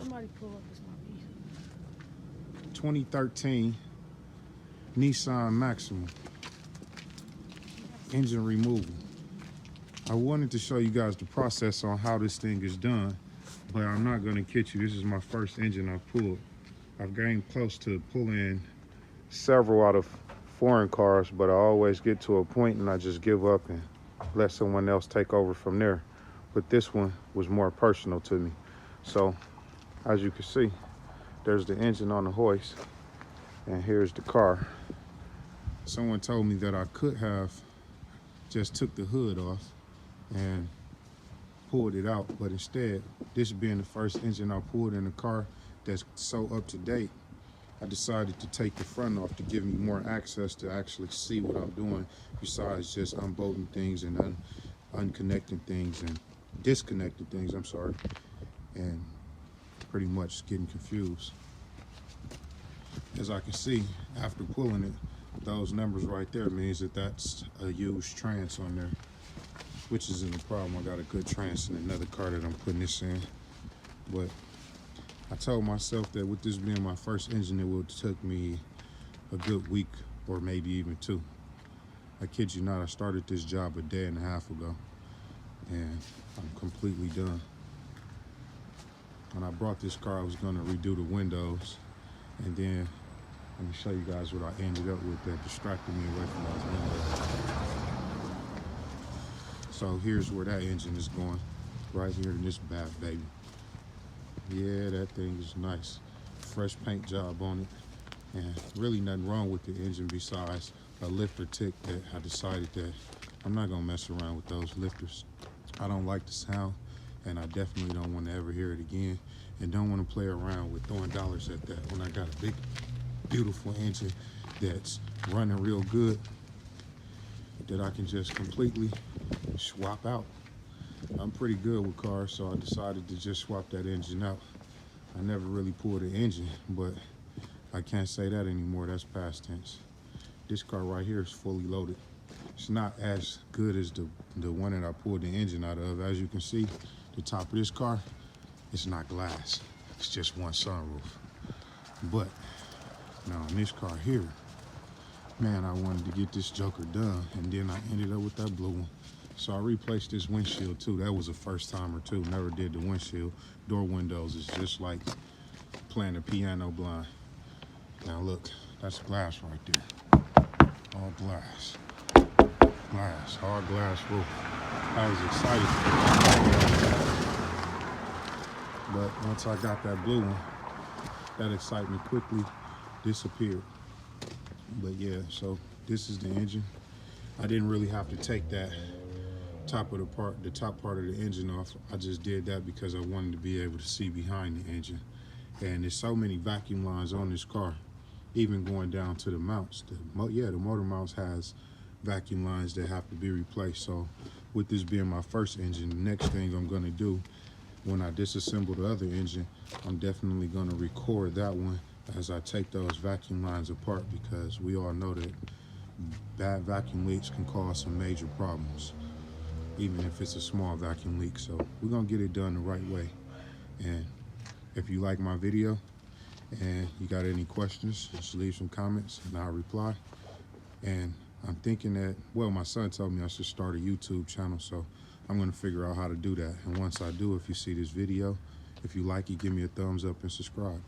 Somebody pull up, it's my vehicle. 2013 Nissan Maxima engine removal. I wanted to show you guys the process on how this thing is done, but I'm not going to kid you. This is my first engine I've pulled. I've gained close to pulling several out of foreign cars, but I always get to a point and I just give up and let someone else take over from there. But this one was more personal to me. So as you can see, there's the engine on the hoist, and here's the car. Someone told me that I could have just took the hood off and pulled it out, but instead, this being the first engine I pulled in a car that's so up to date, I decided to take the front off to give me more access to actually see what I'm doing, besides just unbolting things and unconnecting things and disconnecting things, I'm sorry, and pretty much getting confused. As I can see, after pulling it, those numbers right there means that that's a used trans on there, which isn't a problem. I got a good trans in another car that I'm putting this in. But I told myself that with this being my first engine, it would take me a good week or maybe even two. I kid you not, I started this job a day and a half ago, and I'm completely done. When I brought this car, I was gonna redo the windows, and then let me show you guys what I ended up with that distracted me away from those windows. So here's where that engine is going, right here in this bad baby. Yeah, that thing is nice. Fresh paint job on it, and really nothing wrong with the engine besides a lifter tick that I decided that I'm not gonna mess around with those lifters. I don't like the sound, and I definitely don't want to ever hear it again, and don't want to play around with throwing dollars at that when I got a big, beautiful engine that's running real good that I can just completely swap out. I'm pretty good with cars, so I decided to just swap that engine out. I never really pulled an engine, but I can't say that anymore. That's past tense. This car right here is fully loaded. It's not as good as the one that I pulled the engine out of. As you can see, the top of this car, it's not glass. It's just one sunroof. But now in this car here, man, I wanted to get this joker done, and then I ended up with that blue one. So I replaced this windshield too. That was a first timer too. Never did the windshield. Door windows is just like playing a piano blind. Now look, that's glass right there. All glass. Glass, hard glass roof. I was excited. But once I got that blue one, that excitement quickly disappeared. But yeah, so this is the engine. I didn't really have to take that the top part of the engine off. I just did that because I wanted to be able to see behind the engine. And there's so many vacuum lines on this car, even going down to the mounts. The motor mounts has vacuum lines that have to be replaced. So with this being my first engine, the next thing I'm gonna do when I disassemble the other engine, I'm definitely gonna record that one as I take those vacuum lines apart, because we all know that bad vacuum leaks can cause some major problems, even if it's a small vacuum leak. So we're gonna get it done the right way. And if you like my video and you got any questions, just leave some comments and I'll reply. And I'm thinking that, well, my son told me I should start a YouTube channel, so I'm gonna figure out how to do that. And once I do, if you see this video, if you like it, give me a thumbs up and subscribe.